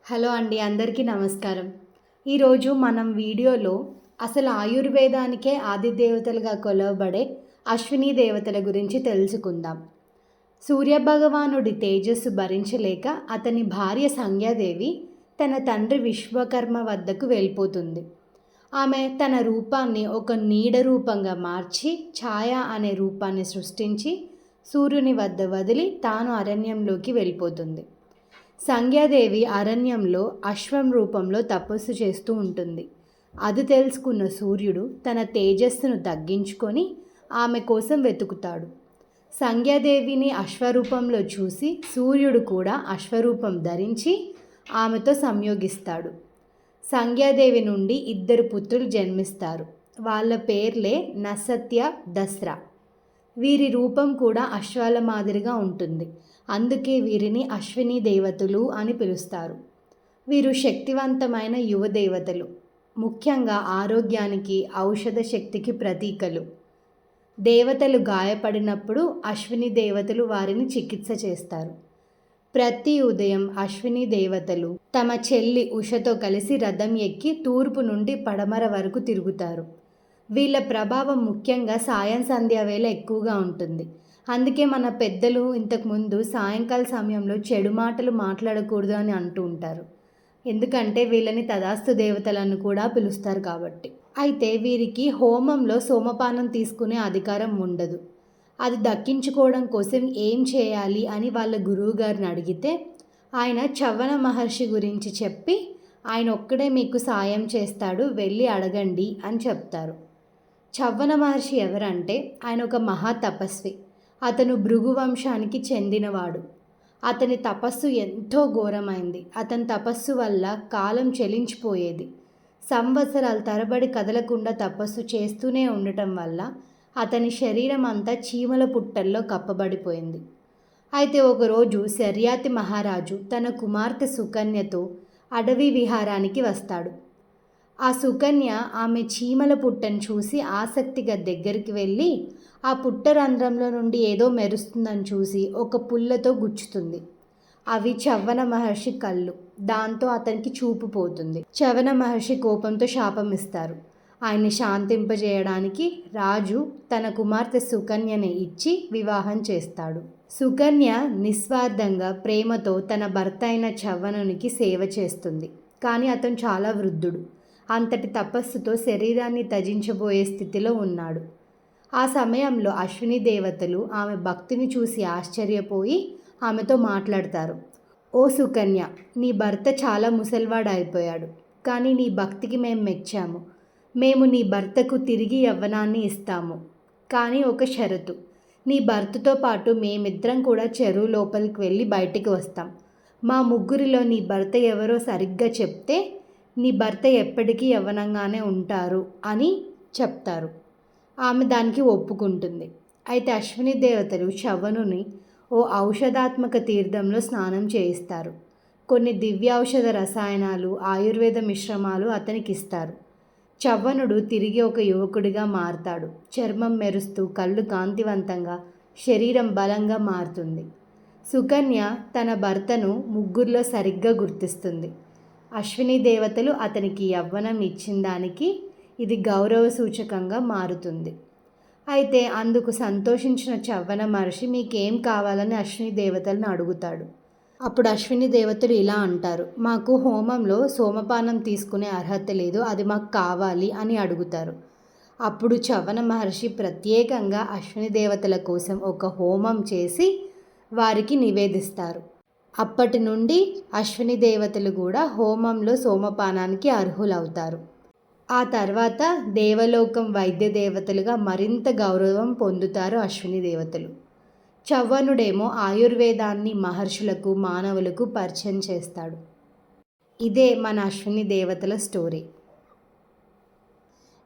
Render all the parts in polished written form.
Hello అండి, అందరికీ నమస్కారం. ఈరోజు మనం వీడియోలో అసలు ఆయుర్వేదానికే ఆది దేవతలుగా కొలవబడే అశ్విని దేవతల గురించి తెలుసుకుందాం. సూర్యభగవానుడి తేజస్సు భరించలేక అతని భార్య సంధ్యాదేవి తన తండ్రి విశ్వకర్మ వద్దకు వెళ్ళిపోతుంది. ఆమె తన రూపాన్ని ఒక నీడ రూపంగా మార్చి ఛాయ అనే రూపాన్ని సృష్టించి సూర్యుని వద్ద వదిలి తాను అరణ్యంలోకి వెళ్ళిపోతుంది. సంధ్యాదేవి అరణ్యంలో అశ్వం రూపంలో తపస్సు చేస్తూ ఉంటుంది. అది తెలుసుకున్న సూర్యుడు తన తేజస్సును తగ్గించుకొని ఆమె కోసం వెతుకుతాడు. సంధ్యాదేవిని అశ్వరూపంలో చూసి సూర్యుడు కూడా అశ్వరూపం ధరించి ఆమెతో సంయోగిస్తాడు. సంధ్యాదేవి నుండి 2 పుత్రులు జన్మిస్తారు. వాళ్ళ పేర్లే నసత్య, దస్రా. వీరి రూపం కూడా అశ్వాల మాదిరిగా ఉంటుంది. అందుకే వీరిని అశ్విని దేవతలు అని పిలుస్తారు. వీరు శక్తివంతమైన యువ దేవతలు. ముఖ్యంగా ఆరోగ్యానికి, ఔషధ శక్తికి ప్రతీకలు. దేవతలు గాయపడినప్పుడు అశ్విని దేవతలు వారిని చికిత్స చేస్తారు. ప్రతి ఉదయం అశ్విని దేవతలు తమ చెల్లి ఉషతో కలిసి రథం ఎక్కి తూర్పు నుండి పడమర వరకు తిరుగుతారు. వీళ్ళ ప్రభావం ముఖ్యంగా సాయం సంధ్యా వేళ ఎక్కువగా ఉంటుంది. అందుకే మన పెద్దలు ఇంతకుముందు సాయంకాల సమయంలో చెడు మాటలు మాట్లాడకూడదు అని అంటూ ఉంటారు. ఎందుకంటే వీళ్ళని తదాస్తు దేవతలను కూడా పిలుస్తారు కాబట్టి. అయితే వీరికి హోమంలో సోమపానం తీసుకునే అధికారం ఉండదు. అది దక్కించుకోవడం కోసం ఏం చేయాలి అని వాళ్ళ గురువుగారిని అడిగితే ఆయన చవ్వన మహర్షి గురించి చెప్పి ఆయన ఒక్కడే మీకు సాయం చేస్తాడు, వెళ్ళి అడగండి అని చెప్తారు. చవ్వన మహర్షి ఎవరంటే ఆయన ఒక మహా తపస్వి. అతను భృగు వంశానికి చెందినవాడు. అతని తపస్సు ఎంతో ఘోరమైంది. అతని తపస్సు వల్ల కాలం చెలించిపోయేది. సంవత్సరాల తరబడి కదలకుండా తపస్సు చేస్తూనే ఉండటం వల్ల అతని శరీరం అంతా చీమల పుట్టల్లో కప్పబడిపోయింది. అయితే ఒకరోజు శర్యాతి మహారాజు తన కుమార్తె సుకన్యతో అడవి విహారానికి వస్తాడు. ఆ సుకన్య ఆమె చీమల పుట్టను చూసి ఆసక్తిగా దగ్గరికి వెళ్ళి ఆ పుట్ట రంధ్రంలో నుండి ఏదో మెరుస్తుందని చూసి ఒక పుల్లతో గుచ్చుతుంది. అవి చవ్వన మహర్షి కళ్ళు. దాంతో అతనికి చూపు పోతుంది. చవ్వన మహర్షి కోపంతో శాపం ఇస్తారు. ఆయన్ని శాంతింపజేయడానికి రాజు తన కుమార్తె సుకన్యని ఇచ్చి వివాహం చేస్తాడు. సుకన్య నిస్వార్థంగా ప్రేమతో తన భర్త అయిన చవ్వనునికి సేవ చేస్తుంది. కానీ అతను చాలా వృద్ధుడు. అంతటి తపస్సుతో శరీరాన్ని త్యజించబోయే స్థితిలో ఉన్నాడు. ఆ సమయంలో అశ్విని దేవతలు ఆమె భక్తిని చూసి ఆశ్చర్యపోయి ఆమెతో మాట్లాడతారు. ఓ సుకన్య, నీ భర్త చాలా ముసల్వాడు అయిపోయాడు. కానీ నీ భక్తికి మేము మెచ్చాము. మేము నీ భర్తకు తిరిగి యవ్వనాన్ని ఇస్తాము. కానీ ఒక షరతు, నీ భర్తతో పాటు మేమిద్దరం కూడా చెరువు లోపలికి వెళ్ళి బయటికి వస్తాం. మా ముగ్గురిలో నీ భర్త ఎవరో సరిగ్గా చెప్తే నీ భర్త ఎప్పటికీ యవ్వనంగానే ఉంటారు అని చెప్తారు. ఆమె దానికి ఒప్పుకుంటుంది. అయితే అశ్విని దేవతలు చవ్వనుని ఓ ఔషధాత్మక తీర్థంలో స్నానం చేయిస్తారు. కొన్ని దివ్య ఔషధ రసాయనాలు, ఆయుర్వేద మిశ్రమాలు అతనికి ఇస్తారు. చవ్వనుడు తిరిగి ఒక యువకుడిగా మారతాడు. చర్మం మెరుస్తూ, కళ్ళు కాంతివంతంగా, శరీరం బలంగా మారుతుంది. సుకన్య తన భర్తను ముగ్గురిలో సరిగ్గా గుర్తిస్తుంది. అశ్విని దేవతలు అతనికి యవ్వనం ఇచ్చిన దానికి ఇది గౌరవ సూచకంగా మారుతుంది. అయితే అందుకు సంతోషించిన చవ్వన మహర్షి మీకేం కావాలని అశ్విని దేవతలను అడుగుతాడు. అప్పుడు అశ్విని దేవతలు ఇలా అంటారు, మాకు హోమంలో సోమపానం తీసుకునే అర్హత లేదు, అది మాకు కావాలి అని అడుగుతారు. అప్పుడు చవ్వన మహర్షి ప్రత్యేకంగా అశ్విని దేవతల కోసం ఒక హోమం చేసి వారికి నివేదిస్తారు. అప్పటి నుండి అశ్విని దేవతలు కూడా హోమంలో సోమపానానికి అర్హులవుతారు. ఆ తర్వాత దేవలోకం వైద్య దేవతలుగా మరింత గౌరవం పొందుతారు అశ్విని దేవతలు. చవ్వనుడేమో ఆయుర్వేదాన్ని మహర్షులకు, మానవులకు పరిచయం చేస్తాడు. ఇదే మన అశ్విని దేవతల స్టోరీ.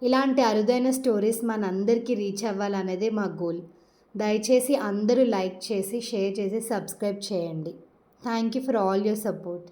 ఇలాంటి అరుదైన స్టోరీస్ మనందరికీ రీచ్ అవ్వాలనేదే మా గోల్. దయచేసి అందరూ లైక్ చేసి, షేర్ చేసి, సబ్స్క్రైబ్ చేయండి. Thank you for all your support.